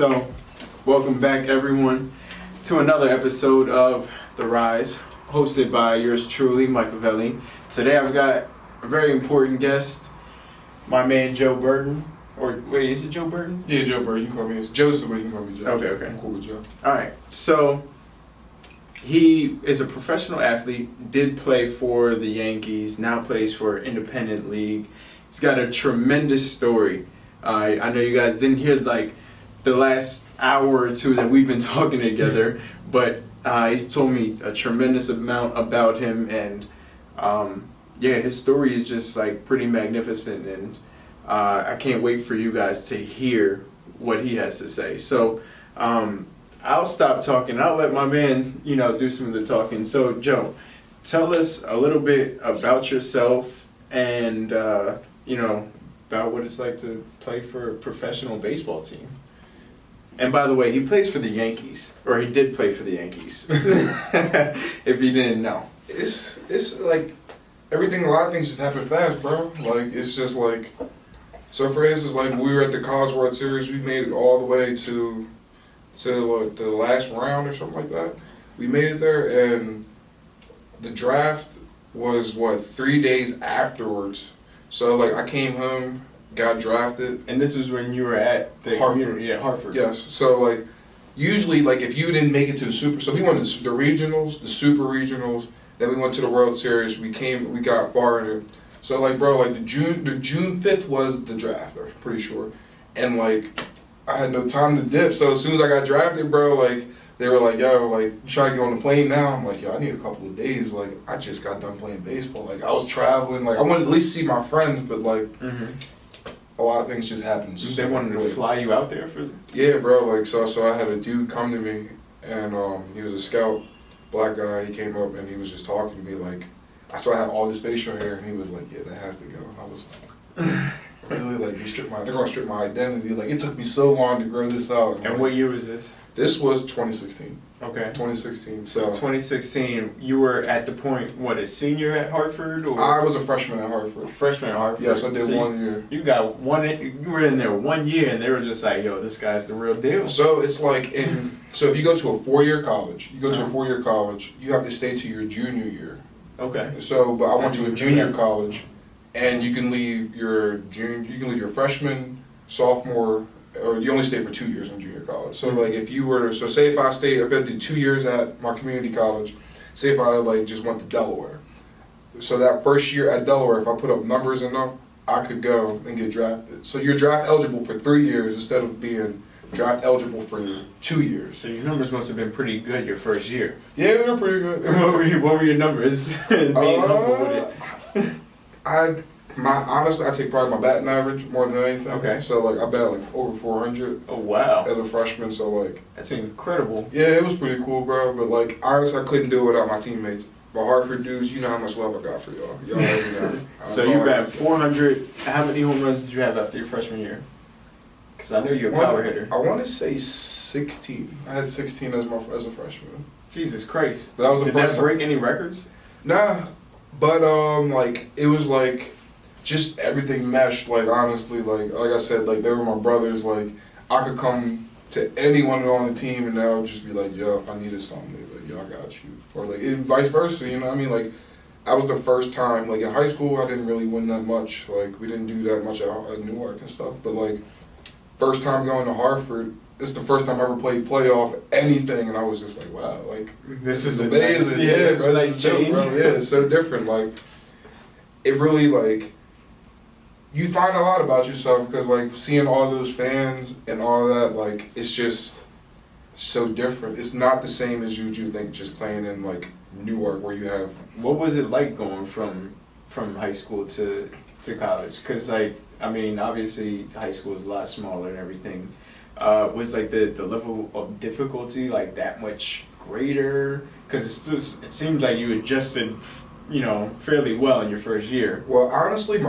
So, welcome back everyone to another episode of The Rise, hosted by yours truly, Michael Velli. Today I've got a very important guest, my man Joe Burton. Or wait, is it Joe Burton? Yeah, Joe Burton. You can call me Joseph, but you can call me Joe. Okay. I'm cool with Joe. Alright, so he is a professional athlete, did play for the Yankees, now plays for Independent League. He's got a tremendous story. I know you guys didn't hear like the last hour or two that we've been talking together, but he's told me a tremendous amount about him, and yeah, his story is just like pretty magnificent, and I can't wait for you guys to hear what he has to say. So I'll stop talking. I'll let my man, do some of the talking. So Joe, tell us a little bit about yourself and about what it's like to play for a professional baseball team. And by the way, he plays for the Yankees, or he did play for the Yankees. If you didn't know, It's like everything. A lot of things just happen fast, bro. Like it's just like. So for instance, like we were at the College World Series, we made it all the way to what, the last round or something like that. We made it there, and the draft was 3 days afterwards. So like I came home, got drafted. and this was when you were at the Hartford. community at Hartford. Yes. So like usually like if you didn't make it to the super, so we went to the regionals, the super regionals, then we went to the World Series. We got far in it. So like bro, like the June 5th was the draft, I'm pretty sure. And like I had no time to dip. So as soon as I got drafted, bro, like they were like, yo, like you trying to get on the plane now? I'm like, yo, I need a couple of days. Like I just got done playing baseball. Like I was traveling, like I wanted to at least see my friends, but like a lot of things just happened. They wanted to fly you out there for. Yeah, bro. Like so I had a dude come to me, and he was a scout, black guy. He came up and he was just talking to me like, I saw I had all this facial hair, and he was like, yeah, that has to go. I was like, really? Like they're gonna strip my identity. Like it took me so long to grow this out. And what year was this? This was 2016. Okay. 2016. So 2016, you were at the point, what, a senior at Hartford? Or I was a freshman at Hartford. Freshman at Hartford? Yes, I did 1 year. You were in there 1 year, and they were just like, yo, this guy's the real deal. So it's like, so if you go to a 4-year college, you have to stay to your junior year. Okay. So, but I went to a junior college, and you can leave your freshman, sophomore, or you only stay for 2 years in junior college. So like if I did 2 years at my community college, say if I like just went to Delaware. So that first year at Delaware, if I put up numbers enough, I could go and get drafted. So you're draft eligible for 3 years instead of being draft eligible for 2 years. So your numbers must have been pretty good your first year. Yeah, they were pretty good. What were your numbers? Being humble with it. Honestly, I take pride in my batting average more than anything. Okay. So like I batted like over 400. Oh wow. As a freshman, so like. That's incredible. Yeah, it was pretty cool, bro. But like honestly, I couldn't do it without my teammates. My Hartford dudes, you know how much love I got for y'all. Y'all already know. So you batted 400. How many home runs did you have after your freshman year? Because I know you're a power hitter. I want to say 16. I had 16 as a freshman. Jesus Christ. But that was the Did first that break any records? Nah, but like it was like just everything meshed. Like honestly, like I said, like they were my brothers. Like I could come to anyone on the team and they'll just be like, yo, if I needed something, they'd be like, yo, I got you. Or like vice versa. You know what I mean? Like that was the first time. Like in high school, I didn't really win that much. Like we didn't do that much at Newark and stuff. But like first time going to Hartford. It's the first time I ever played playoff anything, and I was just like, wow, like this is amazing. Nice, bro, nice change. Dope, bro. Yeah, it's so different. Like it really like you find a lot about yourself because like seeing all those fans and all that, like it's just so different. It's not the same as you think just playing in like Newark where you have. What was it like going from high school to college? Because like I mean, obviously high school is a lot smaller and everything. Was like the level of difficulty like that much greater? Because it seems like you adjusted, fairly well in your first year. Well, honestly,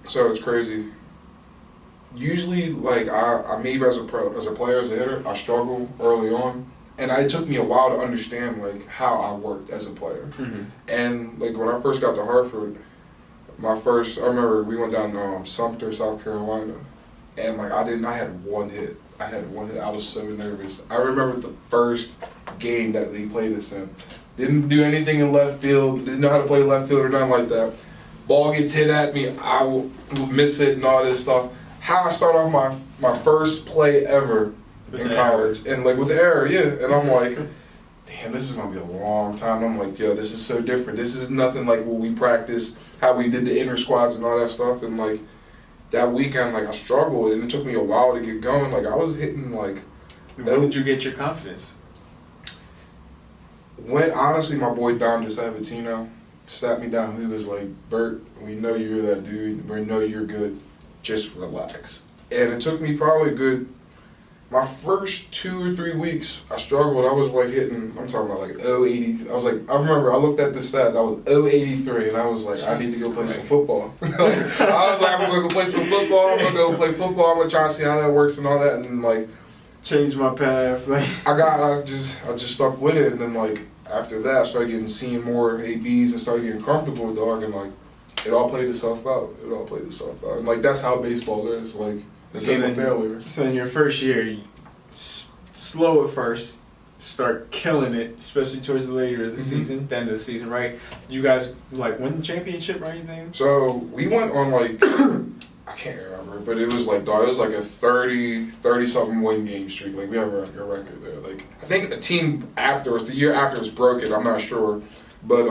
so it's crazy. Usually, like I maybe as a player, as a hitter, I struggle early on, and it took me a while to understand like how I worked as a player. Mm-hmm. And like when I first got to Hartford, I remember we went down to Sumter, South Carolina, and like I had one hit. I had one. I was so nervous. I remember the first game that they played us in. Didn't do anything in left field. Didn't know how to play left field or nothing like that. Ball gets hit at me. I will miss it and all this stuff. How I start off my first play ever in college, and like with the error, yeah. And I'm like, damn, this is gonna be a long time. I'm like, yo, this is so different. This is nothing like what we practice, how we did the inner squats and all that stuff. And like that weekend, like I struggled, and it took me a while to get going. Like I was hitting like. When did you get your confidence? When honestly, my boy Dom DeSabatino sat me down. He was like, Bert, we know you're that dude. We know you're good. Just relax. And it took me probably a good. My first 2 or 3 weeks, I struggled. I was like hitting, I'm talking about like 080. I was like, I remember I looked at the stat, I was 083, and I was like, I need to go play some football. I was like, I'm going to go play some football. I'm going to go play football. I'm going to try to see how that works and all that. And then like, change my path. Like I just stuck with it. And then like, after that, I started seeing more ABs and started getting comfortable with dog. And like, it all played itself out. And like, that's how baseball is. Like, it's a failure. So in your first year, you slow at first, start killing it, especially towards the later of the season, the end of the season, right? You guys like win the championship or anything? So we went on like I can't remember, but it was like dog, it was like a 30 something win game streak. Like we have a record there. Like I think a team after us, the year after us broke it. I'm not sure, but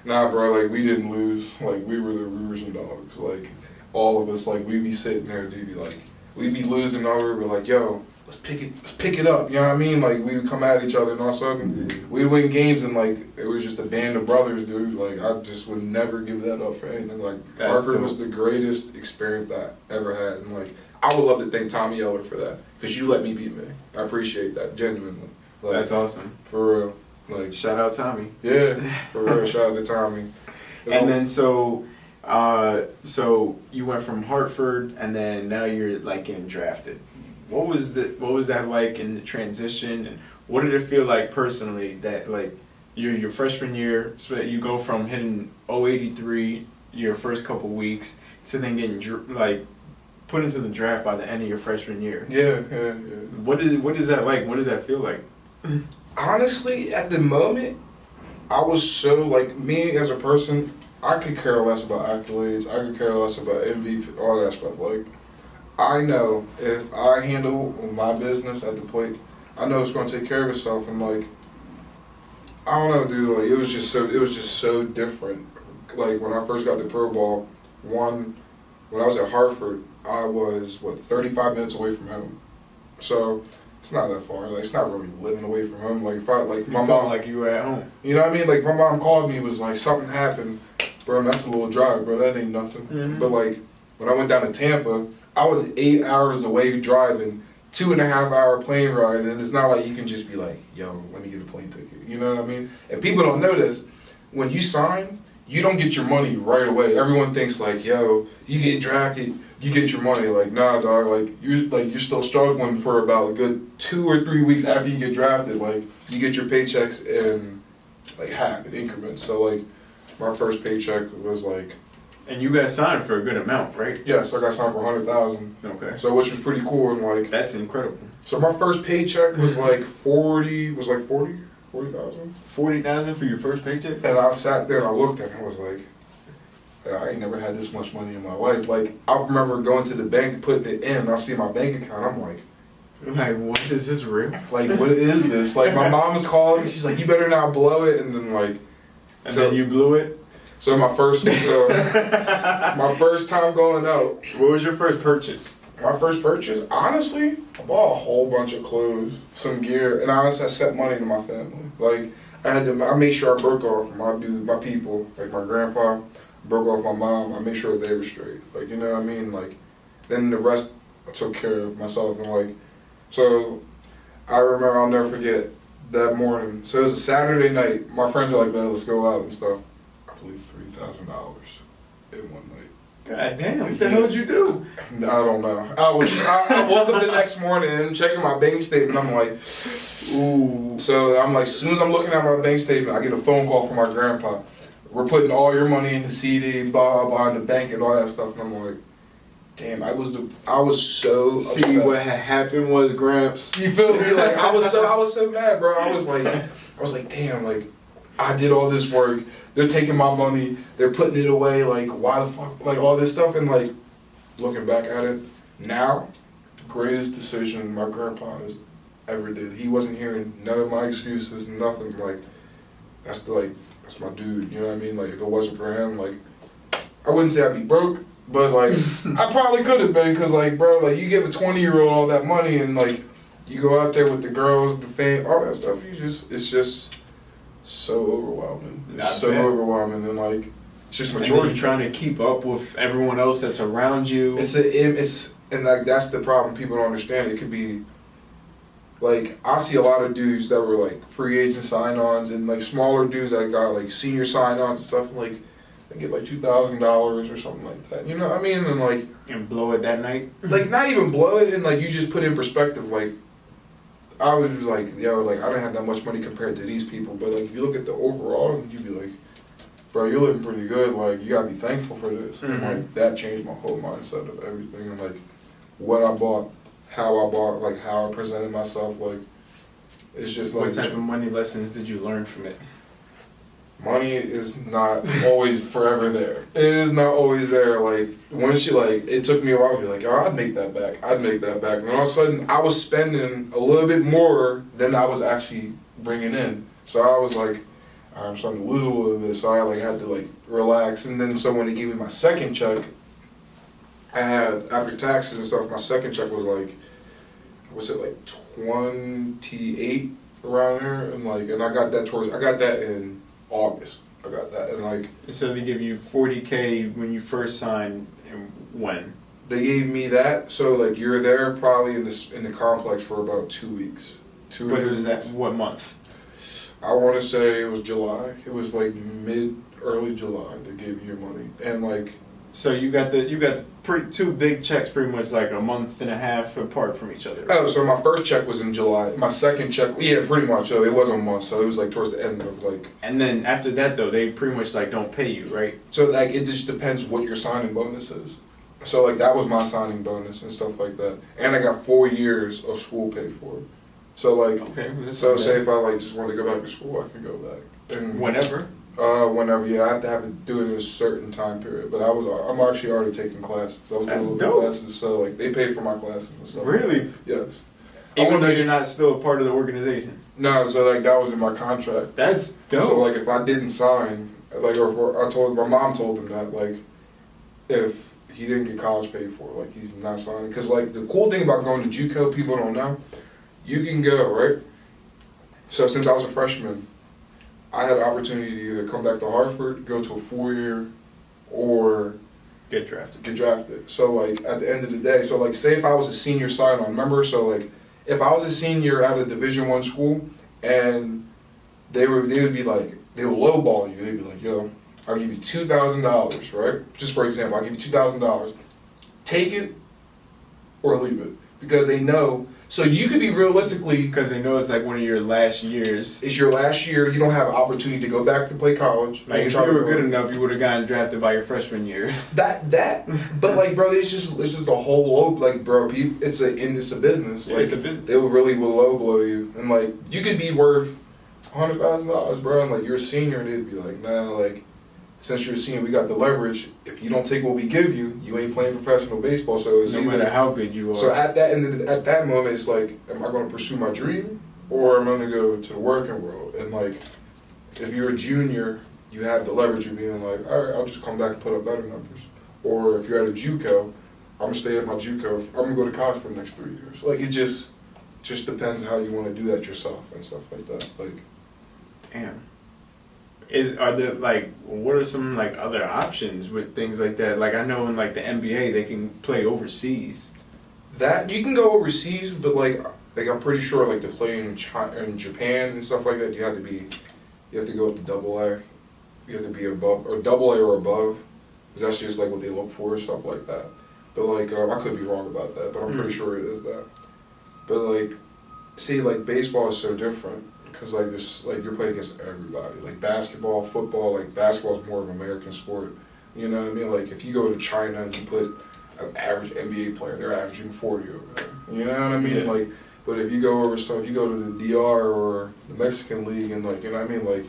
nah, bro. Like we didn't lose. Like we were the Rivers and Dogs. Like. All of us, like, we'd be sitting there, dude, be like, we'd be losing over, we're like, yo, let's pick it up, you know what I mean? Like, we would come at each other, and all of a sudden, we'd win games, and, like, it was just a band of brothers, dude. Like, I just would never give that up for anything. Like, Parker was the greatest experience that I ever had, and, like, I would love to thank Tommy Eller for that, because you let me beat me. I appreciate that, genuinely. Like, that's awesome. For real. Like, shout out Tommy. Yeah, for real, shout out to Tommy. And then, so you went from Hartford, and then now you're like getting drafted. What was that like in the transition, and what did it feel like personally that like your freshman year, so you go from hitting 083 your first couple weeks to then getting like put into the draft by the end of your freshman year? Yeah. What is that like? What does that feel like? Honestly, at the moment, I was so like me as a person. I could care less about accolades. I could care less about MVP, all that stuff. Like, I know if I handle my business at the plate, I know it's going to take care of itself. And like, I don't know, dude. Like, it was just so different. Like when I first got the pro ball, when I was at Hartford, I was 35 minutes away from home. So it's not that far. Like, it's not really living away from home. Like, if I my mom, like you were at home. You know what I mean? Like my mom called me, was like, something happened. Bro, that's a little drive, bro. That ain't nothing. Mm-hmm. But like, when I went down to Tampa, I was 8 hours away driving, 2.5 hour plane ride, and it's not like you can just be like, yo, let me get a plane ticket. You know what I mean? And people don't know this. When you sign, you don't get your money right away. Everyone thinks like, yo, you get drafted, you get your money. Like, nah, dog. Like you're still struggling for about a good 2 or 3 weeks after you get drafted. Like, you get your paychecks in like half in increments. So like. My first paycheck was like. And you got signed for a good amount, right? Yeah, so I got signed for $100,000. Okay. So which was pretty cool and like. That's incredible. So my first paycheck was like 40,000. 40,000 for your first paycheck? And I sat there and I looked at it and I was like, I ain't never had this much money in my life. Like I remember going to the bank, putting it in, and I see my bank account. I'm like, what is this real? Like, what is this? Like my mom was calling me. She's like, you better not blow it, and then like. And then you blew it? So my first time going out. What was your first purchase? My first purchase? Honestly, I bought a whole bunch of clothes, some gear, and honestly, I sent money to my family. Like, I made sure I broke off my people, like my grandpa, broke off my mom. I made sure they were straight. Like, you know what I mean? Like, then the rest I took care of myself. And like, so I remember, I'll never forget, that morning. So it was a Saturday night. My friends are like, man, let's go out and stuff. I believe $3,000 in one night. God damn, what the hell did you do? I don't know. I woke up the next morning and checking my bank statement. I'm like, ooh. So I'm like, as soon as I'm looking at my bank statement, I get a phone call from my grandpa. We're putting all your money in the CD, blah, blah, blah, in the bank and all that stuff. And I'm like, damn, I was so See, upset. what had happened was, Gramps. You feel me? Like I was so mad, bro. I was like, damn, like I did all this work. They're taking my money. They're putting it away. Like, why the fuck? Like all this stuff, and like looking back at it now, the greatest decision my grandpa has ever did. He wasn't hearing none of my excuses, nothing. Like that's my dude. You know what I mean? Like if it wasn't for him, like I wouldn't say I'd be broke. But like, I probably could have been, cause like, bro, like you give a 20-year-old all that money and like, you go out there with the girls, the fame, all that stuff. It's just so overwhelming. It's so overwhelming, and like, it's just majority. And then you're trying to keep up with everyone else that's around you. And like that's the problem. People don't understand. It could be like I see a lot of dudes that were like free agent sign-ons and like smaller dudes that got like senior sign-ons and stuff like. They get like $2,000 or something like that. You know what I mean? And like and blow it that night. Like not even blow it, and like you just put in perspective. Like I was like, yo, like I don't have that much money compared to these people, but like if you look at the overall, and you'd be like, bro, you're living pretty good. Like you gotta be thankful for this. Mm-hmm. And like that changed my whole mindset of everything, and like what I bought, how I bought, like how I presented myself. Like it's just like. What type of money lessons did you learn from it? Money is not always forever there. It is not always there. Like, once you, like, it took me a while to be like, oh, I'd make that back. And all of a sudden, I was spending a little bit more than I was actually bringing in. So I was like, I'm starting to lose a little bit. So I, like, had to, like, relax. And then, so when they gave me my second check, I had, after taxes and stuff, my second check was, like, what's it, like, 28 around here? And, like, and I got that in August. I got that, and like. So they give you $40K when you first signed, and when? They gave me that, so like you're there probably in the complex for about 2 weeks. But it was that what month? I want to say it was July. It was like early July. They gave you your money, and like. So you got two big checks, pretty much like a month and a half apart from each other. Oh, so my first check was in July. My second check, yeah, pretty much. So it wasn't a month. So it was like towards the end of like. And then after that, though, they pretty much like don't pay you, right? So like it just depends what your signing bonus is. So like that was my signing bonus and stuff like that, and I got 4 years of school paid for. So like, okay, so say if I like just wanted to go back to school, I could go back. And whenever. Whenever, yeah, I have to have it do it in a certain time period. But I'm actually already taking classes. I was doing dope. classes, so like they pay for my classes and stuff. Really? Yes. Even though you're not still a part of the organization. No, so like that was in my contract. That's dope. So like if I didn't sign, like or I told my mom told him that like if he didn't get college paid for, like he's not signing. Because like the cool thing about going to JUCO, people don't know, you can go right. So since I was a freshman. I had an opportunity to either come back to Hartford, go to a 4-year, or get drafted. So like at the end of the day, so like say if I was a senior sign-on, remember? So like if I was a senior at a Division I school, and they would be like they would lowball you. They'd be like, yo, I'll give you $2,000, right? Just for example, I'll give you $2,000. Take it or leave it, because they know. So you could be realistically... Because they know it's like one of your last years. It's your last year. You don't have an opportunity to go back to play college. Like if you were good enough, you would have gotten drafted by your freshman year. That. But like, bro, it's just a whole low. Like, bro, it's a business. Like, it's a business. They will low blow you, and like you could be worth $100,000, bro, and like you're a senior, and they'd be like, nah, like since you're a senior, we got the leverage. If you don't take what we give you, you ain't playing professional baseball. So it's no matter how good you are. So at that moment, it's like, am I going to pursue my dream, or am I going to go to the working world? And like, if you're a junior, you have the leverage of being like, all right, I'll just come back and put up better numbers. Or if you're at a JUCO, I'm gonna stay at my JUCO. I'm gonna go to college for the next 3 years. Like it just depends how you want to do that yourself and stuff like that. Like, damn. Are there like what are some like other options with things like that? Like I know in like the NBA they can play overseas. That you can go overseas, but like I'm pretty sure like to play in Japan and stuff like that, you have to go up to AA. You have to be above or AA or above. That's just like what they look for and stuff like that. But like I could be wrong about that, but I'm pretty sure it is that. But like, see, like baseball is so different. Because like this, like you're playing against everybody. Like basketball, football. Like basketball is more of an American sport. You know what I mean? Like if you go to China and you put an average NBA player. They're averaging 40 over there. You know what I mean? Yeah. Like, but if you go if you go to the DR or the Mexican League and like, you know what I mean? Like,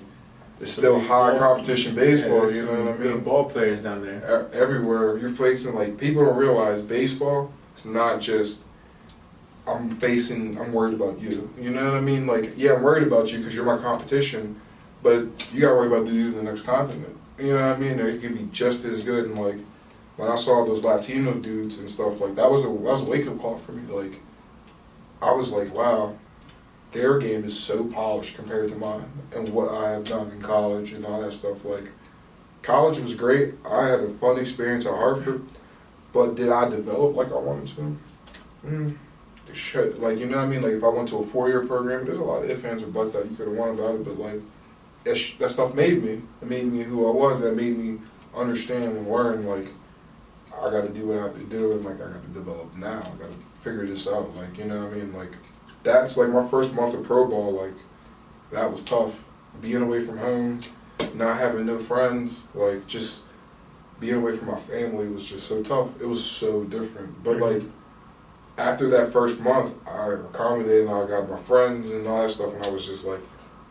it's still high competition baseball. You know what I mean? Good ball players down there. Everywhere you're facing, like, people don't realize baseball. It's not just I'm worried about you. You know what I mean? Like, yeah, I'm worried about you because you're my competition, but you got to worry about the dude in the next continent. You know what I mean? They could be just as good. And like, when I saw those Latino dudes and stuff, like that was a wake up call for me. Like, I was like, wow, their game is so polished compared to mine and what I have done in college and all that stuff. Like, college was great. I had a fun experience at Hartford, but did I develop like I wanted to? Shit, like, you know what I mean? Like, if I went to a 4-year program, there's a lot of ifs, ands, or buts that you could have won about it, but like, that stuff made me. It made me who I was. That made me understand and learn, like, I got to do what I have to do, and like, I got to develop now. I got to figure this out, like, you know what I mean? Like, that's like my first month of pro ball, like, that was tough. Being away from home, not having no friends, like, just being away from my family was just so tough. It was so different. But like, after that first month, I accommodated and I got my friends and all that stuff, and I was just like,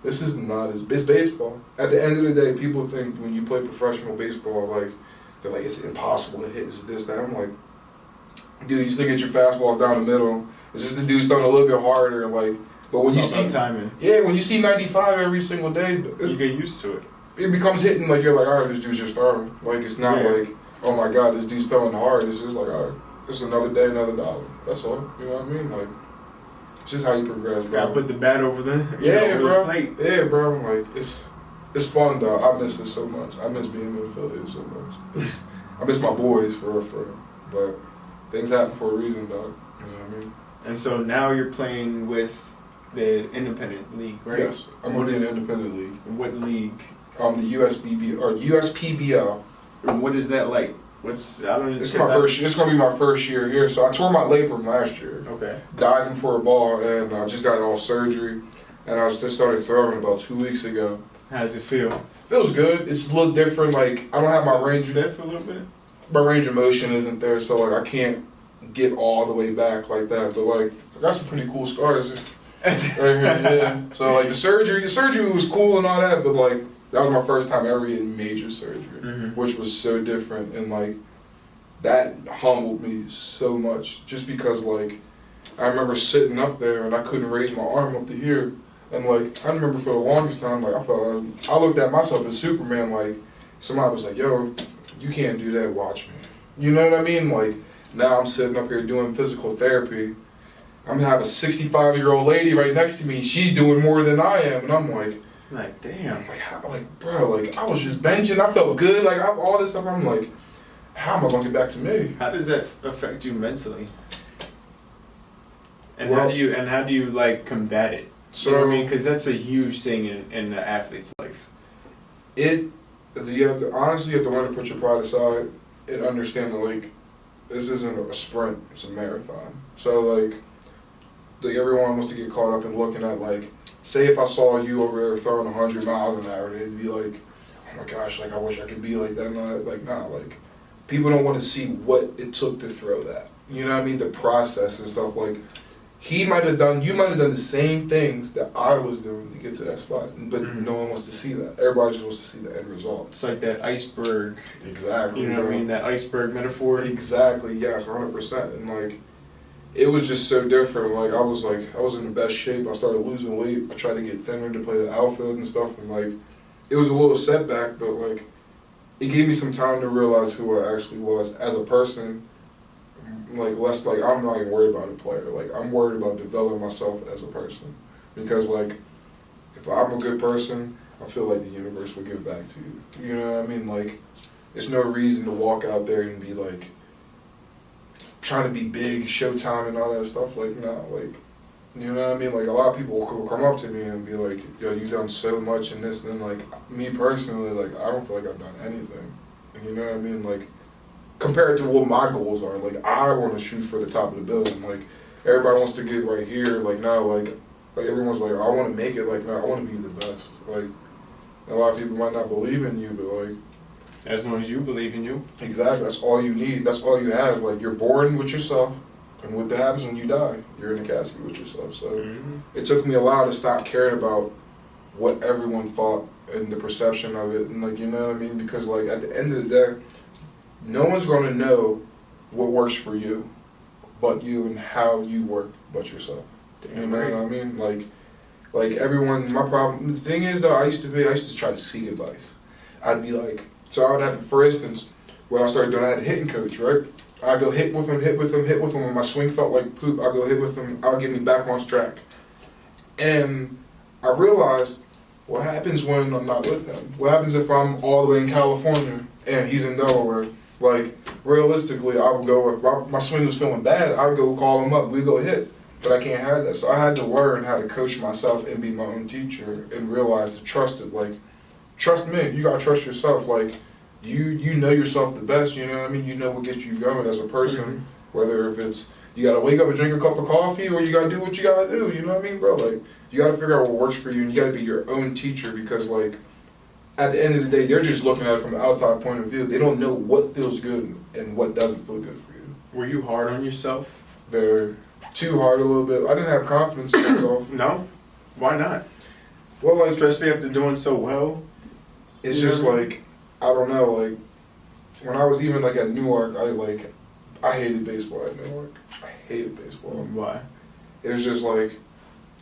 this is not as, it's baseball. At the end of the day, people think when you play professional baseball, like, they're like, it's impossible to hit, it's this, that. I'm like, dude, you still get your fastballs down the middle. It's just the dude's throwing a little bit harder, like, but when you see timing. Yeah, when you see 95 every single day, You get used to it. It becomes hitting, like, you're like, all right, this dude's just throwing. Like, it's not like, oh my God, this dude's throwing hard. It's just like, all right, it's another day, another dollar. That's all. You know what I mean? Like, it's just how you progress. Gotta put the bat over the bro. the plate. Yeah, bro. Like, it's fun though. I miss it so much. I miss being in Philadelphia so much. I miss my boys for real. But things happen for a reason, dog. You know what I mean? And so now you're playing with the independent league, right? Yes, I'm going to be in the independent league. What league? The USBB or USPBL. What is that like? It's gonna be my first year here. So I tore my labrum last year. Okay. Diving for a ball, and I just got off surgery, and I just started throwing about 2 weeks ago. How does it feel? Feels good. It's a little different. Like, I don't have my range. Stiff a little bit. My range of motion isn't there, so like I can't get all the way back like that. But like, I got some pretty cool scars right here. Yeah. So like the surgery was cool and all that, but like, that was my first time ever getting major surgery, which was so different, and like, that humbled me so much, just because like, I remember sitting up there and I couldn't raise my arm up to here, and like, I remember for the longest time, like, I looked at myself as Superman, like, somebody was like, yo, you can't do that, watch me. You know what I mean? Like, now I'm sitting up here doing physical therapy, I'm gonna have a 65-year-old lady right next to me, she's doing more than I am, and I'm like, damn. Like, bro, like, I was just benching, I felt good, like, all this stuff, I'm like, how am I gonna get back to me? How does that affect you mentally? And how do you like combat it? So, you know what I mean? Because that's a huge thing in an athlete's life. Honestly, you have to learn to put your pride aside and understand that, like, this isn't a sprint, it's a marathon. So, like everyone wants to get caught up in looking at, like, say if I saw you over there throwing 100 miles an hour, they'd be like, oh my gosh, like, I wish I could be like that. And all that. Like, nah, like, people don't want to see what it took to throw that. You know what I mean? The process and stuff. Like, you might have done the same things that I was doing to get to that spot, but no one wants to see that. Everybody just wants to see the end result. It's like that iceberg. Exactly. You know what I mean? That iceberg metaphor. Exactly. Yes, 100%. And like, it was just so different. Like, I was in the best shape. I started losing weight. I tried to get thinner to play the outfield and stuff. And like, it was a little setback, but like, it gave me some time to realize who I actually was as a person. Like, less like, I'm not even worried about a player. Like, I'm worried about developing myself as a person. Because like, if I'm a good person, I feel like the universe will give back to you. You know what I mean? Like, there's no reason to walk out there and be like, trying to be big, showtime and all that stuff. Like, no, like, you know what I mean? Like, a lot of people will come up to me and be like, yo, you've done so much in this. And then, like, me personally, like, I don't feel like I've done anything. You know what I mean? Like, compared to what my goals are, like, I want to shoot for the top of the building. Like, everybody wants to get right here. Like, now, like everyone's like, I want to make it. Like, no, I want to be the best. Like, a lot of people might not believe in you, but like, As long as you believe in you. Exactly. That's all you need. That's all you have. Like, you're born with yourself, and what happens when you die? You're in a casket with yourself. So it took me a while to stop caring about what everyone thought and the perception of it, and like, you know what I mean? Because like at the end of the day, no one's gonna know what works for you, but you, and how you work, but yourself. You know what I mean? Like everyone. My problem. The thing is though, I used to try to seek advice. I'd be like, so I would have, for instance, when I started doing, I had a hitting coach, right? I'd go hit with him. When my swing felt like poop, I'd go hit with him. I'll get me back on track. And I realized, what happens when I'm not with him? What happens if I'm all the way in California and he's in Delaware? Like, realistically, I would go, if my swing was feeling bad, I would go call him up. We'd go hit. But I can't have that. So I had to learn how to coach myself and be my own teacher and realize to trust it. Like, trust me. You got to trust yourself. Like, you know yourself the best, you know what I mean? You know what gets you going as a person, whether if it's, you got to wake up and drink a cup of coffee, or you got to do what you got to do, you know what I mean, bro? Like, you got to figure out what works for you, and you got to be your own teacher, because, like, at the end of the day, they're just looking at it from the outside point of view. They don't know what feels good and what doesn't feel good for you. Were you hard on yourself? Very. Too hard a little bit. I didn't have confidence in myself. No? Why not? Well, like, especially after doing so well? It's just like, I don't know, like, when I was even like at Newark, I hated baseball at Newark. I hated baseball. Why? It was just like,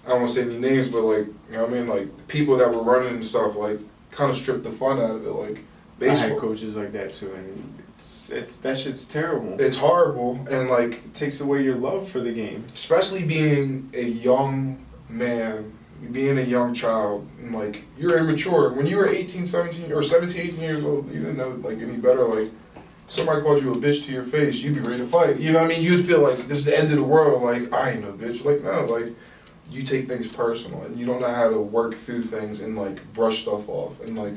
I don't want to say any names, but like, you know what I mean? Like, the people that were running and stuff, like, kind of stripped the fun out of it. Like, baseball. I had coaches like that too, and it's that shit's terrible. It's horrible, and like, it takes away your love for the game. Especially being a young man, being a young child, and like, you're immature. When you were 18, 17, or 17, 18 years old, you didn't know like any better. Like, somebody called you a bitch to your face, you'd be ready to fight. You know what I mean? You'd feel like this is the end of the world. Like, I ain't no bitch. Like, no, like, you take things personal, and you don't know how to work through things and like brush stuff off. And like,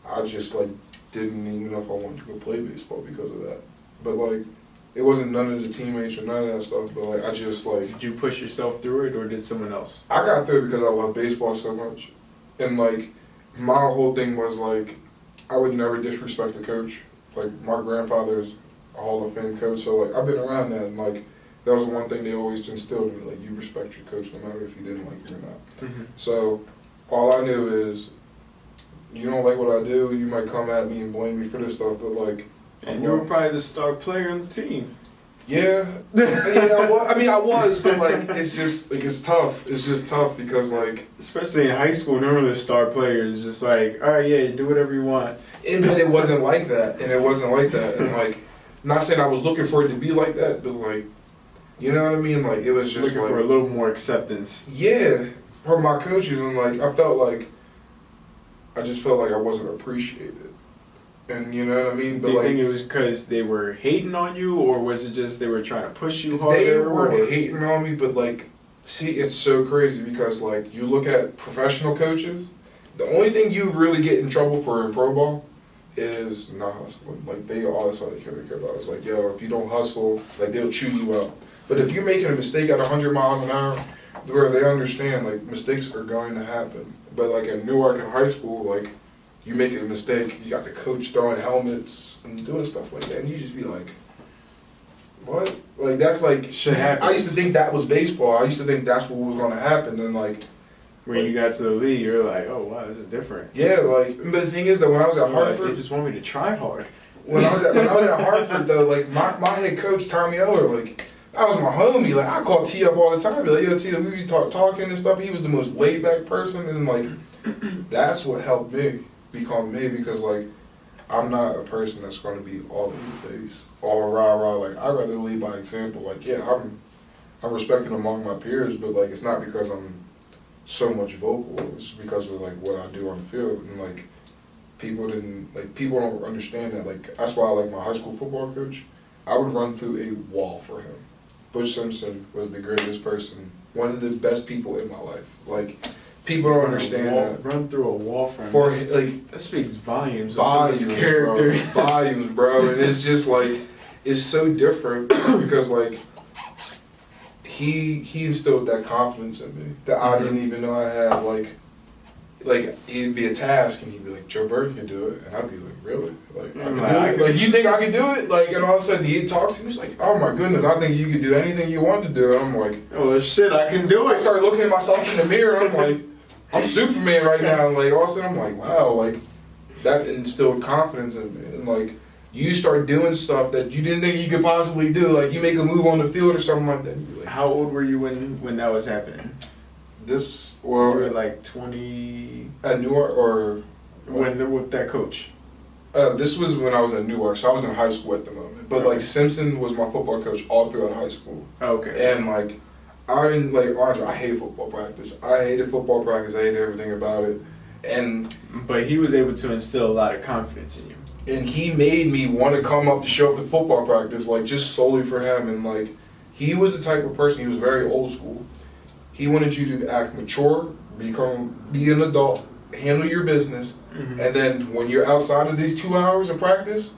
I just like didn't even know if I wanted to go play baseball because of that. But like, it wasn't none of the teammates or none of that stuff. But like, I just like. Did you push yourself through it, or did someone else? I got through it because I love baseball so much, and like, my whole thing was like, I would never disrespect a coach. Like, my grandfather's a Hall of Fame coach, so like, I've been around that, and like, that was the one thing they always instilled in me, like, you respect your coach no matter if you didn't like it or not. So, all I knew is, you don't like what I do, you might come at me and blame me for this stuff, but like... And you were probably the star player on the team. Yeah. I was, but like, it's just, like, it's tough. It's just tough because like... Especially in high school, normally the star player is just like, alright, yeah, you do whatever you want. And it wasn't like that, and like, not saying I was looking for it to be like that, but like, you know what I mean? Like, it was just looking like, for a little more acceptance. Yeah, from my coaches, and like, I just felt like I wasn't appreciated. And you know what I mean? But do you like, think it was because they were hating on you, or was it just they were trying to push you harder? They were hating on me, but like, see, it's so crazy because like, you look at professional coaches, the only thing you really get in trouble for in pro ball is not hustling. Like, that's all they care about. It's like, yo, if you don't hustle, like, they'll chew you out. But if you're making a mistake at 100 miles an hour, where they understand, like, mistakes are going to happen. But like at Newark in high school, like, you make a mistake, you got the coach throwing helmets and doing stuff like that, and you just be like, what? Like, that's like, shit happens. I used to think that was baseball. I used to think that's what was going to happen, and like, when you got to the league, you're like, oh wow, this is different. Yeah, like, but the thing is that when I was at Hartford, like, they just want me to try hard. When I was at Hartford though, like, my head coach Tommy Eller, like, that was my homie. Like, I called T up all the time. Be like, yo, T, we be talking and stuff. He was the most laid back person, and like, that's what helped me become me, because like, I'm not a person that's going to be all in the face, all rah. Like, I'd rather lead by example. Like, yeah, I'm respected among my peers, but like, it's not because I'm so much vocal. It's because of like what I do on the field, and like, people don't understand that. Like, that's why I like my high school football coach. I would run through a wall for him. Butch Simpson was the greatest person, one of the best people in my life. Like, people don't understand that. Run through a wall for him. Like, that speaks volumes of his character. Bro. Volumes, bro. And it's just like, it's so different because like, he instilled that confidence in me that I didn't even know I had. Like, like it'd be a task, and he'd be like, Joe Burton can do it, and I'd be like, really? Like, I can Like, do it? Like, you think I can do it? Like, and all of a sudden he'd talk to me, he's like, oh my goodness, I think you could do anything you want to do, and I'm like, oh shit, I can do I it. started looking at myself in the mirror, and I'm like, I'm Superman right now, and like all of a sudden I'm like, wow, like that instilled confidence in me, and like you start doing stuff that you didn't think you could possibly do, like you make a move on the field or something like that. And you're like, How old were you when that was happening? this, You well, were like 20 at Newark or with that coach. this was when I was at Newark, so I was in high school at the moment. But like Simpson was my football coach all throughout high school. Okay. And like I didn't like Andre. I hate football practice. I hated football practice. I hated everything about it. And But he was able to instill a lot of confidence in you. he made me want to come up to show up to football practice, like just solely for him. And like he was the type of person. He was very old school. He wanted you to act mature, be an adult, handle your business, and then when you're outside of these 2 hours of practice,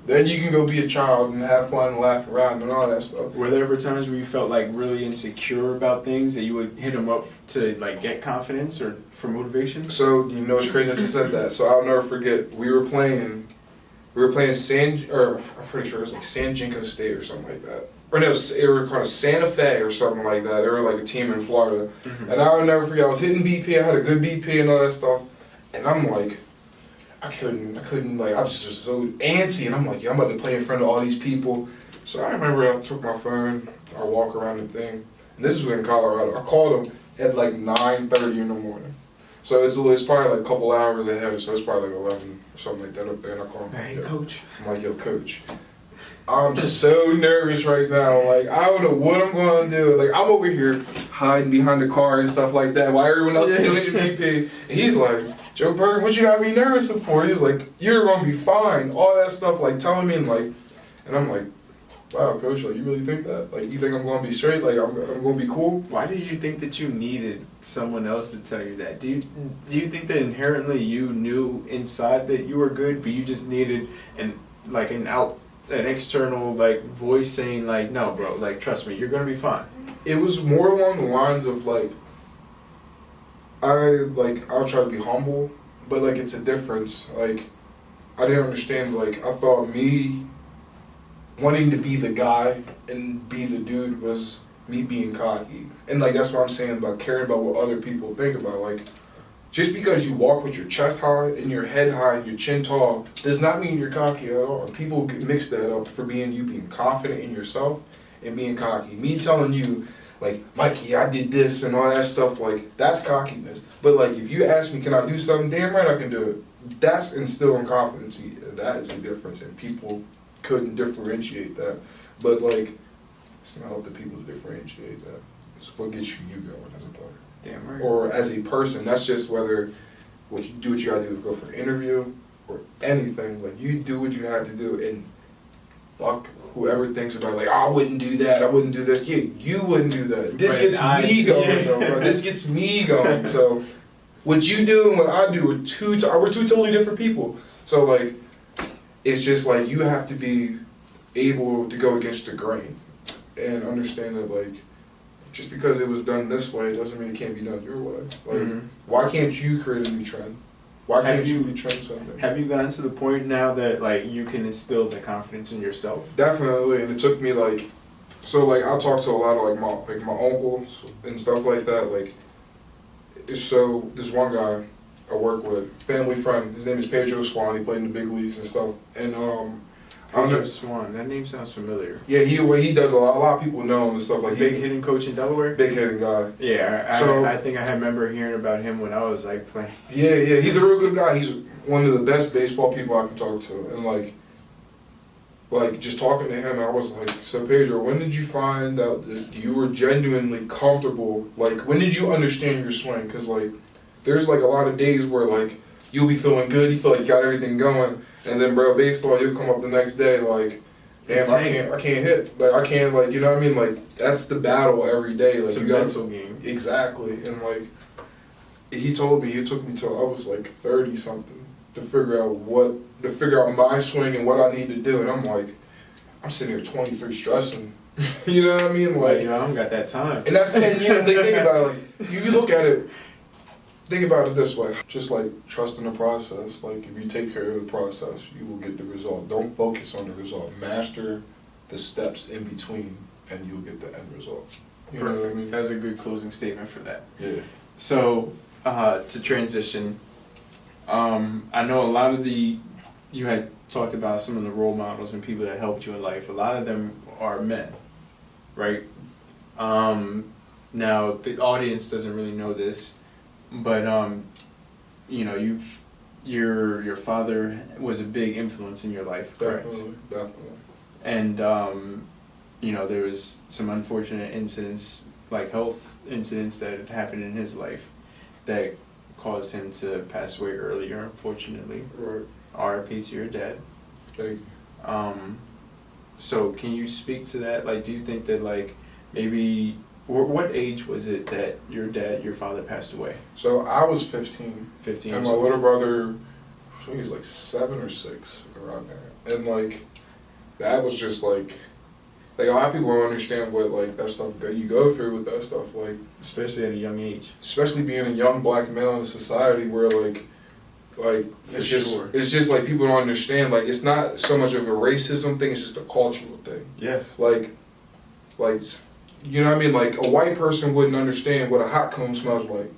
then you can go be a child and have fun and laugh around and all that stuff. Were there ever times where you felt like really insecure about things that you would hit him up to like get confidence or for motivation? So you know it's crazy that you said that. So I'll never forget. We were playing I'm pretty sure it was like San Jinko State or something like that. Or no, they were called Santa Fe or something like that. They were like a team in Florida. And I would never forget, I was hitting BP, I had a good BP and all that stuff. And I'm like, I couldn't, like, I just was so antsy. And I'm like, yeah, I'm about to play in front of all these people. So I remember I took my phone, I walk around the thing. And this was in Colorado. I called him at like 9:30 in the morning. So it's probably like a couple hours ahead, so it's probably like 11 or something like that up there. And I call him. Hey, coach. I'm like, yo, coach. I'm so nervous right now. Like, I don't know what I'm going to do. Like, I'm over here hiding behind the car and stuff like that while everyone else is doing MVP. And he's like, Joe Burton, what you got me nervous for? He's like, you're going to be fine. All that stuff, like, telling me, and like, and I'm like, wow, coach, like, you really think that? Like, you think I'm going to be straight? Like, I'm going to be cool? Why did you think that you needed someone else to tell you that? Do you think that inherently you knew inside that you were good, but you just needed an external like voice saying like, no, bro, like trust me, you're gonna be fine? It was more along the lines of like, I'll try to be humble, but like it's a difference. Like, I didn't understand. Like, I thought me wanting to be the guy and be the dude was me being cocky, and like that's what I'm saying about caring about what other people think about. Like, just because you walk with your chest high and your head high and your chin tall does not mean you're cocky at all. People mix that up for you being confident in yourself and being cocky. Me telling you, like, Mikey, I did this and all that stuff, like, that's cockiness. But like, if you ask me, can I do something? Damn right I can do it. That's instilling confidence. That is the difference, and people couldn't differentiate that. But like, it's not up to people to differentiate that. It's what gets you going as a player. Damn right. Or as a person. That's just whether what you gotta do is go for an interview or anything. Like, you do what you have to do, and fuck whoever thinks about it, like, oh, I wouldn't do that, I wouldn't do this. Yeah, you wouldn't do that. This gets me going, though, bro. This gets me going. So what you do and what I do are we're two totally different people. So like, it's just like you have to be able to go against the grain and understand that, like, just because it was done this way doesn't mean it can't be done your way. Like, why can't you create a new trend? Why can't you be trend something? Have you gotten to the point now that like you can instill the confidence in yourself? Definitely, and it took me like, so like I talk to a lot of like my uncles and stuff like that. Like, so this one guy I work with, family friend. His name is Pedro Swan. He played in the big leagues and stuff. And Pedro Swan. That name sounds familiar. Yeah, he does a lot of people know him and stuff like. Big hitting coach in Delaware. Big hitting guy. Yeah, So I think I remember hearing about him when I was like playing. Yeah, he's a real good guy. He's one of the best baseball people I can talk to, and like just talking to him, I was like, so Pedro, when did you find out that you were genuinely comfortable? Like, when did you understand your swing? Because like, there's like a lot of days where like you'll be feeling good, you feel like you got everything going. And then, bro, baseball, you'll come up the next day like, damn, I can't hit. Like, I can't, like, you know what I mean? Like, that's the battle every day. Like, it's a mental game. Exactly. And like, he told me, it took me till I was like 30 something to figure out my swing and what I need to do. And I'm like, I'm sitting here 23 stressing. You know what I mean? Like, I don't got that time. And that's 10 years. Think about it. Like, you look at it. think about it this way, just like trust in the process. Like if you take care of the process, you will get the result. Don't focus on the result. Master the steps in between and you'll get the end result. You know what I mean? That's a good closing statement for that. Yeah. So, to transition, I know a lot of you had talked about some of the role models and people that helped you in life. A lot of them are men, right? Now, the audience doesn't really know this, but, you know, your father was a big influence in your life, correct? Definitely. And, you know, there was some unfortunate incidents, like health incidents that had happened in his life that caused him to pass away earlier, unfortunately. Right. R.I.P. to your dad. Thank you. So can you speak to that? Like, do you think that, like, maybe, what age was it that your father passed away? So I was 15. 15. And my little brother, I think he was like 7 or 6, around there. And like, that was just like a lot of people don't understand what like that stuff you go through with that stuff, like Especially at a young age. especially being a young black male in a society where like it's just like people don't understand, like it's not so much of a racism thing, it's just a cultural thing. Yes. Like you know what I mean, like a white person wouldn't understand what a hot comb smells like.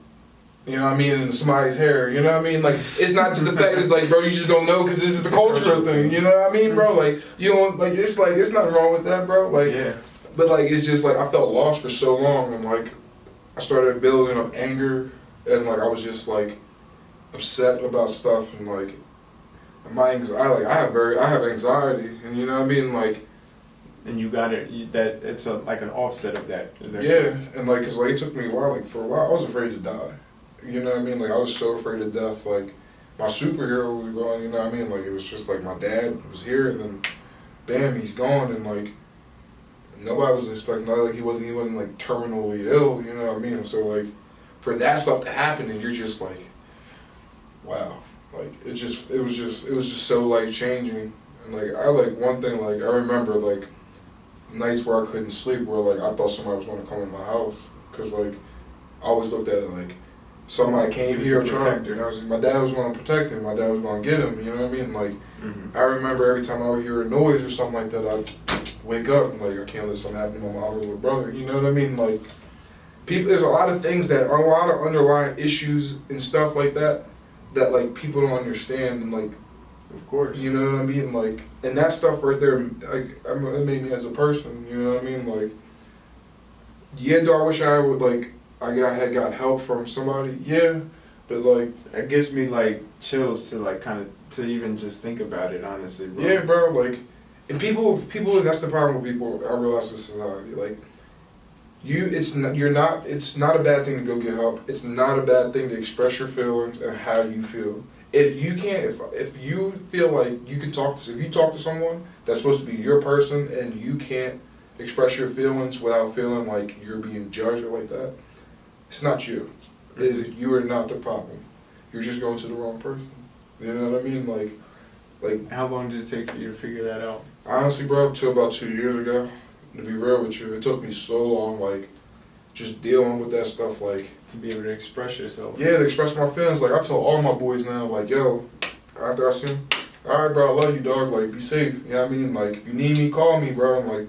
You know what I mean? In somebody's hair, you know what I mean? Like, it's not just the fact, it's like, bro, you just don't know because this is a cultural thing, you know what I mean, bro? Like, you don't, like, it's nothing wrong with that, bro. Like, Yeah. But, like, it's just, like, I felt lost for so long, and, like, I started building up anger, and, like, I was just, like, upset about stuff, and, like, my anxiety, like, I have anxiety, and, you know what I mean? Like, And you got it, that it's like an offset of that. Is that yeah, correct? and, like, because, like, it took me a while, like, for a while, I was afraid to die. You know what I mean? Like, I was so afraid of death. Like, my superhero was gone, you know what I mean? Like, it was just like my dad was here, and then, bam, he's gone, and, like, nobody was expecting, like, he wasn't, like, terminally ill, you know what I mean? So, like, for that stuff to happen, and you're just like, wow. Like, it was just so life-changing. And, like, one thing, like, I remember, like, nights where I couldn't sleep where, like, I thought somebody was going to come in my house. Because, like, I always looked at it like, somebody came here trying. My dad was going to protect him. My dad was going to get him. You know what I mean? Like, I remember every time I would hear a noise or something like that, I'd wake up and like, I can't let something happen to my little brother. You know what I mean? Like, people. There's a lot of things that are a lot of underlying issues and stuff like that like people don't understand, and like, of course, you know what I mean? Like, and that stuff right there, like, it made me as a person. You know what I mean? Like, yeah, do I wish I would like. I had got help from somebody, yeah, but like it gives me like chills to like kind of to even just think about it, honestly, bro. Yeah, bro. Like, and people. That's the problem with people. I realize in society, like, it's not a bad thing to go get help. It's not a bad thing to express your feelings and how you feel. If you can't, if you feel like you can if you talk to someone that's supposed to be your person and you can't express your feelings without feeling like you're being judged or like that. It's not you. You are not the problem. You're just going to the wrong person. You know what I mean? Like. How long did it take for you to figure that out? Honestly, bro, till about 2 years ago. To be real with you, it took me so long, like, just dealing with that stuff, like. To be able to express yourself. Yeah, to express my feelings. Like, I tell all my boys now, like, yo, after I see them, all right, bro, I love you, dog. Like, be safe. You know what I mean? Like, if you need me, call me, bro. And, like,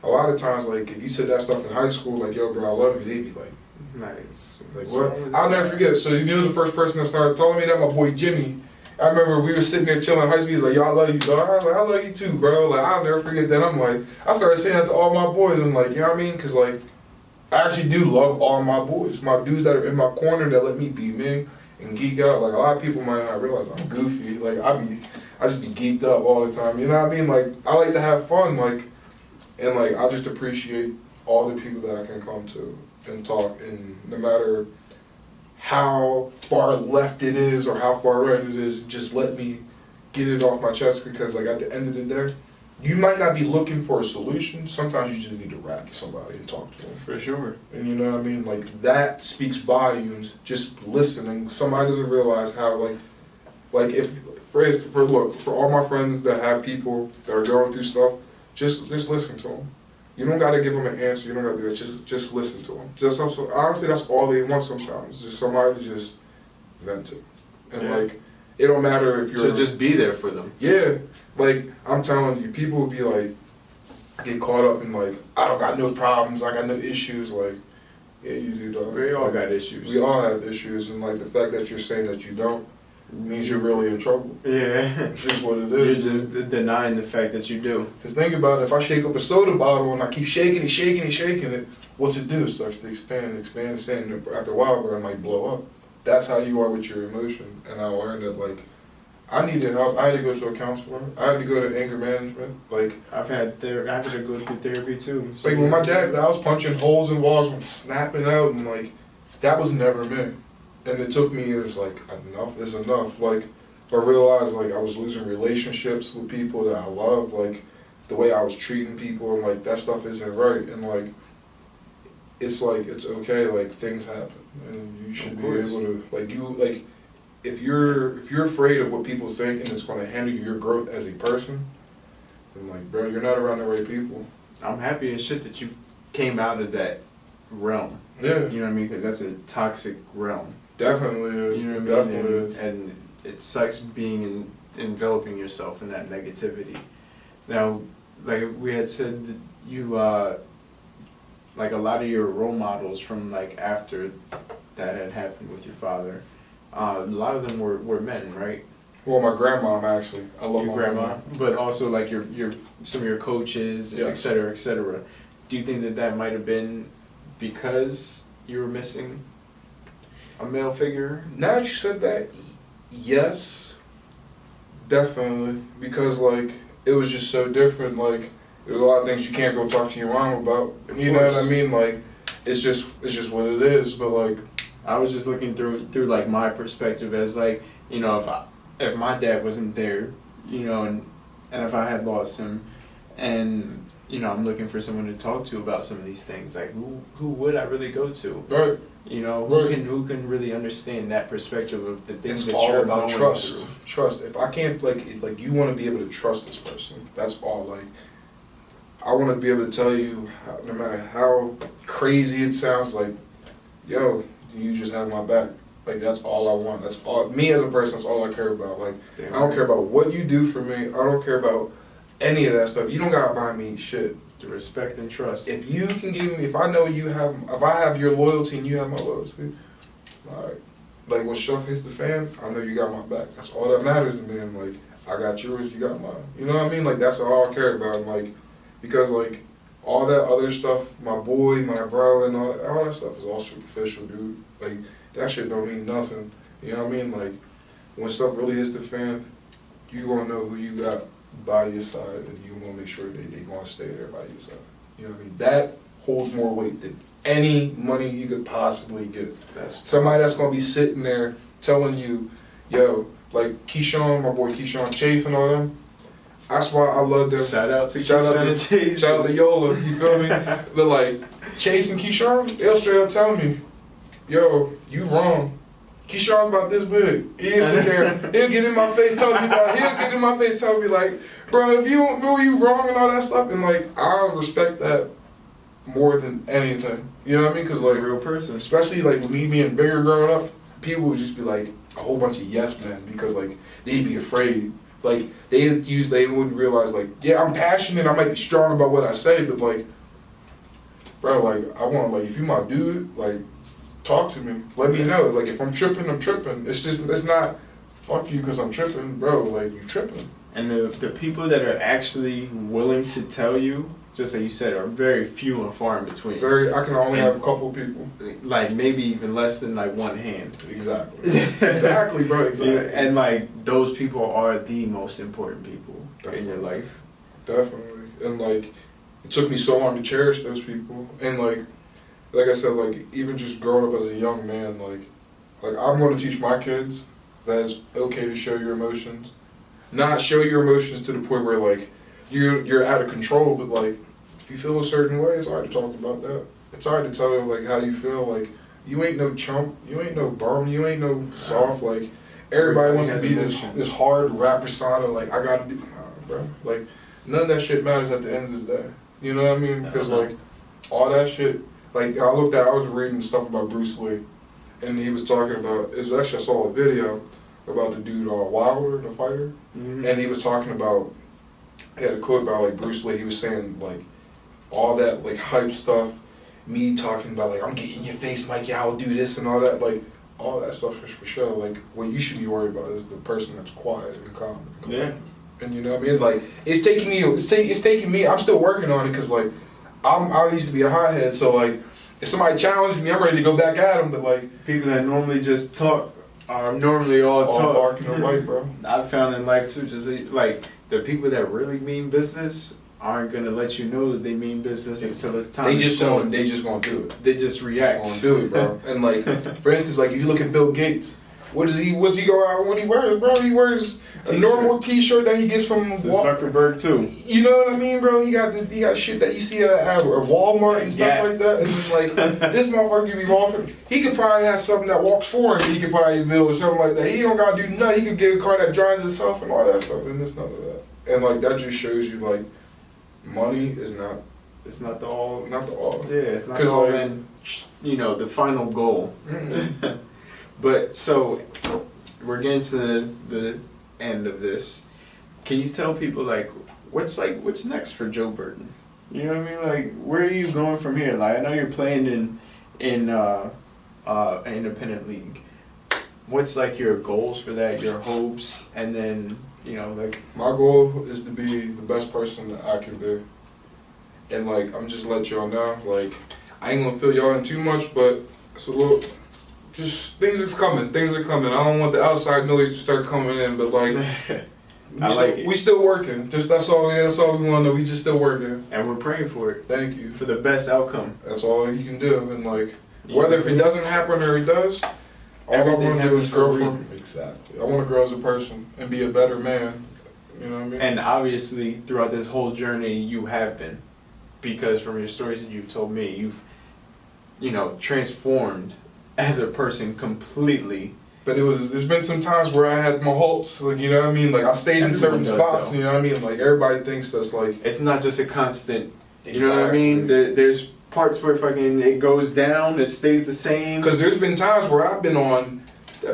a lot of times, like, if you said that stuff in high school, like, yo, bro, I love you, they'd be like. Nice. Like, what? I'll never forget. So you knew the first person that started telling me that? My boy Jimmy. I remember we were sitting there chilling in high school. He's like, yo, I love you, dog. I was like, I love you too, bro. Like, I'll never forget that. I'm like, I started saying that to all my boys. And like, you know what I mean? Because like, I actually do love all my boys. My dudes that are in my corner that let me be me and geek out. Like, a lot of people might not realize I'm goofy. Like, I just be geeked up all the time. You know what I mean? Like, I like to have fun. Like, and like, I just appreciate all the people that I can come to and talk, and no matter how far left it is or how far right it is, just let me get it off my chest, because like at the end of the day, you might not be looking for a solution. Sometimes you just need to rap to somebody and talk to them. For sure. And you know what I mean? Like, that speaks volumes, just listening. Somebody doesn't realize how like if, for all my friends that have people that are going through stuff, just listen to them. You don't gotta give them an answer. You don't gotta do it. Just listen to them. Honestly, that's all they want sometimes. Just somebody to just vent it. And Yeah. like, it don't matter if you're So just be there for them. yeah, like I'm telling you, people will be like, get caught up in like, I don't got no problems, I got no issues. Like, yeah, you do, dog. We all Like, got issues. we all have issues, and like the fact that you're saying that you don't means you're really in trouble. Yeah. It's just what it You're is. just denying the fact that you do. Because think about it, if I shake up a soda bottle and I keep shaking it, what's it do? It starts to expand. And after a while, it might blow up. That's how you are with your emotion. And I learned that, like, I needed help. I had to go to a counselor. I had to go to anger management. Like, I had to go through therapy too. So like when my dad, I was punching holes in walls and snapping out, and like, that was never me. And it took me, it was like, enough is enough. Like, I realized like I was losing relationships with people that I loved, like the way I was treating people, and like that stuff isn't right. And like, it's okay, like things happen, and you should be able to if you're afraid of what people think and it's going to hinder your growth as a person, then like, bro, you're not around the right people. I'm happy as shit that you came out of that realm. Yeah, You know what I mean? Because that's a toxic realm. definitely is. You know what I mean? Definitely is. And it sucks being enveloping yourself in that negativity. Now, like we had said, that you like a lot of your role models from like after that had happened with your father, a lot of them were men, right? Well, my grandma actually. I love Your my grandma, grandma. but also like your some of your coaches, Yes. et cetera, et cetera. Do you think that might have been because you were missing a male figure? Now that you said that, yes, definitely, because like it was just so different. Like there's a lot of things you can't go talk to your mom about. You know what I mean? Like it's just what it is. But like I was just looking through like my perspective as like, you know, if my dad wasn't there, you know, and if I had lost him, and you know, I'm looking for someone to talk to about some of these things. Like who would I really go to? right, You know, Right. who can really understand that perspective of the things it's that all you're about going trust. through. Trust. If I can't like you want to be able to trust this person. That's all. Like I want to be able to tell you, no matter how crazy it sounds, like, yo, you just have my back. Like that's all I want. That's all. Me as a person, that's all I care about. Like Damn I don't right. care about what you do for me. I don't care about any of that stuff. You don't gotta buy me shit. The respect and trust. If you can give me, if I know you have, if I have your loyalty and you have my loyalty, all right. Like when stuff hits the fan, I know you got my back. That's all that matters to me. And like I got yours, you got mine. You know what I mean? Like that's all I care about. And like because like all that other stuff, my boy, my bro, and all that stuff is all superficial, dude. Like that shit don't mean nothing. You know what I mean? Like when stuff really hits the fan, you gonna know who you got by your side, and you gonna make sure they gonna stay there by your side. You know what I mean? That holds more weight than any money you could possibly get. That's Somebody that's gonna be sitting there telling you, yo, like Keyshawn, my boy Keyshawn Chase and all them. That's why I love them. shout out to Shout out Keyshawn to- and Chase. Shout out to Yola, you feel me? But like Chase and Keyshawn, they'll straight up tell me, yo, you wrong. Keyshawn about this big. He'll sit there, he'll get in my face telling me that. He'll get in my face telling me like, bro, if you don't know you wrong and all that stuff, and like I respect that more than anything. You know what I mean? Because He's like a real person. especially like with me being bigger growing up, people would just be like a whole bunch of yes men because like they'd be afraid. Like they wouldn't realize like, yeah, I'm passionate, I might be strong about what I say, but like, bro, like I want like if you my dude, like talk to me, let me know. Like if I'm tripping, I'm tripping. It's not fuck you because I'm tripping, bro. Like you tripping. And the people that are actually willing to tell you, just like you said, are very few and far in between. I can only have a couple people. Like maybe even less than like one hand. Exactly. Exactly, bro. Exactly. You know, and like those people are the most important people in your life. Definitely. And like it took me so long to cherish those people. And like I said, like even just growing up as a young man, like I'm going to teach my kids that it's okay to show your emotions. Not show your emotions to the point where like you're out of control, but like if you feel a certain way, it's hard to talk about that. It's hard to tell you like how you feel. Like you ain't no chump, you ain't no bum, you ain't no soft. Like everybody wants to be this hard rap persona. Like I gotta do, bro. Like none of that shit matters at the end of the day. You know what I mean? Because like all that shit. Like I was reading stuff about Bruce Lee, and he was talking about, it was actually, I saw a video about the dude, Wilder, the fighter, and he was talking about, he had a quote about like Bruce Lee, he was saying like, all that like hype stuff, me talking about like, I'm getting in your face, Mikey, I'll do this and all that, like, all that stuff is for sure. Like, what you should be worried about is the person that's quiet and calm. Yeah. And you know what I mean? Like, it's taking me, I'm still working on it, because like, I used to be a hothead, so like, if somebody challenges me, I'm ready to go back at them, but like, People that normally just talk are normally all talk. barking and white, bro. I found in life too, just like the people that really mean business aren't gonna let you know that they mean business until it's time. They just to show gonna, it. they just gonna do it. They just react. Just gonna do it, bro. And like, for instance, like if you look at Bill Gates, what's he go out when he wears, bro? He wears a normal T-shirt that he gets from Zuckerberg too. You know what I mean, bro? He got shit that you see at Walmart and stuff like that. And it's like, this motherfucker could be walking. He could probably have something that walks for him. He could probably build or something like that. He don't gotta do nothing. He could get a car that drives itself and all that stuff. And it's none of that. And like that just shows you like, money is not. It's not the all. Not the all. Yeah, it's not the all. Like, And you know the final goal. Mm-hmm. But so we're getting to the end of this. Can you tell people like what's next for Joe Burton? You know what I mean? Like where are you going from here? Like I know you're playing in independent league. What's like your goals for that? Your hopes, and then you know like my goal is to be the best person that I can be. And like I'm just let y'all know, like I ain't gonna fill y'all in too much, but it's a little. Just things is coming. Things are coming. I don't want the outside noise to start coming in, but like, we still working. Just that's all we want to know. We just still working, and we're praying for it. Thank you for the best outcome. That's all you can do. And like, whether if it doesn't happen or it does, all I want to do is grow from. Exactly. I want to grow as a person and be a better man. You know what I mean? And obviously, throughout this whole journey, you have been, because from your stories that you've told me, you've, transformed as a person completely. But there's been some times where I had my halts, like, you know what I mean? Like, I stayed in certain spots, you know what I mean? Like, everybody thinks that's like... It's not just a constant, you know what I mean? There's parts where it goes down, it stays the same. Because there's been times where I've been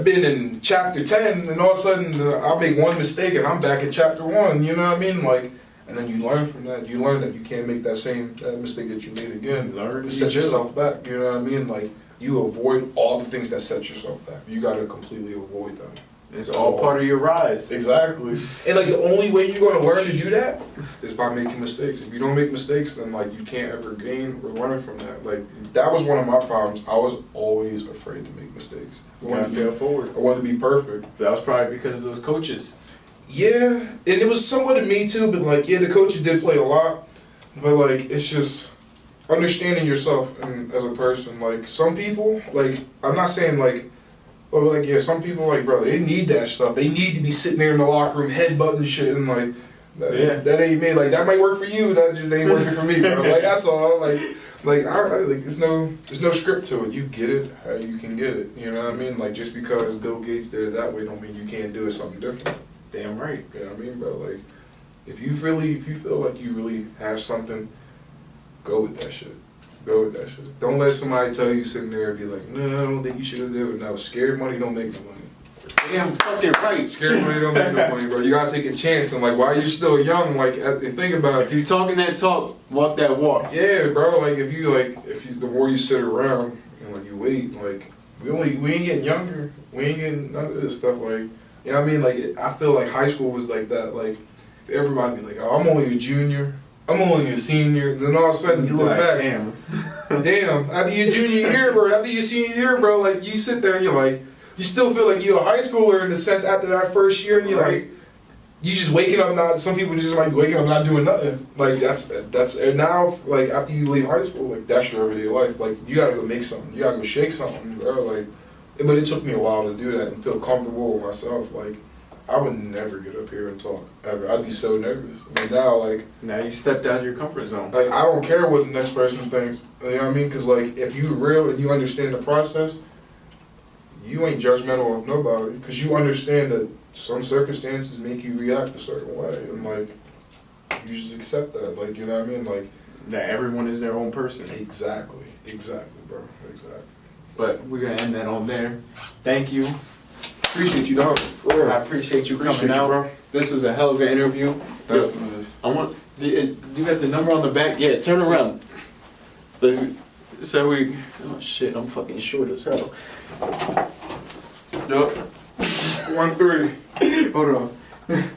in chapter 10, and all of a sudden I make one mistake and I'm back at chapter 1, you know what I mean? Like, and then you learn from that. You learn that you can't make that mistake that you made again. Learn to set yourself back, you know what I mean? Like, you avoid all the things that set yourself back. You gotta completely avoid them. It's all part of your rise. Exactly. And like the only way you're gonna learn to do that is by making mistakes. If you don't make mistakes, then like you can't ever gain or learn from that. Like that was one of my problems. I was always afraid to make mistakes. I wanted to fail forward. I wanted to be perfect. That was probably because of those coaches. Yeah, and it was somewhat of me too, but like, yeah, the coaches did play a lot, but like, it's just understanding yourself and as a person. Like, some people, like, I'm not saying like, oh, like, yeah, some people, like, bro, they need that stuff. They need to be sitting there in the locker room headbutting shit and like, that ain't me. Like, that might work for you, that just ain't working for me, bro. Like, that's all. Like, there's no script to it. You get it how you can get it. You know what I mean? Like, just because Bill Gates did it that way don't mean you can't do it something different. Damn right. You know what I mean, bro? Like, if you feel like you really have something, go with that shit. Go with that shit. Don't let somebody tell you sitting there and be like, no, I don't think you should have done it. No, scared money don't make no money. Damn fucking right. Scared money don't make no money, bro. You gotta take a chance. And like, while you're still young, like, think about it. If you talking that talk, walk that walk. Yeah, bro. Like, if you the more you sit around and like you wait, like, we ain't getting younger. We ain't getting none of this stuff. Like, you know what I mean? Like, I feel like high school was like that. Like, everybody be like, oh, I'm only a junior. I'm only a senior. Then all of a sudden you look back. Damn. After your junior year, bro. After your senior year, bro. Like, you sit there and you're like, you still feel like you're a high schooler in the sense after that first year, and you're like, you just waking up not. Some people just might be waking up not doing nothing. Like that's and now like after you leave high school, like that's your everyday life. Like you gotta go make something. You gotta go shake something, bro. Like, but it took me a while to do that and feel comfortable with myself. Like, I would never get up here and talk ever. I'd be so nervous. I mean, now you stepped out of your comfort zone. Like, I don't care what the next person thinks. You know what I mean? Because like, if you real and you understand the process, you ain't judgmental of nobody. Because you understand that some circumstances make you react a certain way, and like, you just accept that. Like, you know what I mean? Like, that everyone is their own person. Exactly, bro. Exactly. But we're gonna end that on there. Thank you. Appreciate you, dog. For real. I appreciate you Appreciate coming you, out. bro. This was a hell of an interview. Definitely. I want you got the number on the back. Yeah, turn around. So we. Oh shit! I'm fucking short as hell. Yup. 1-3. Hold on.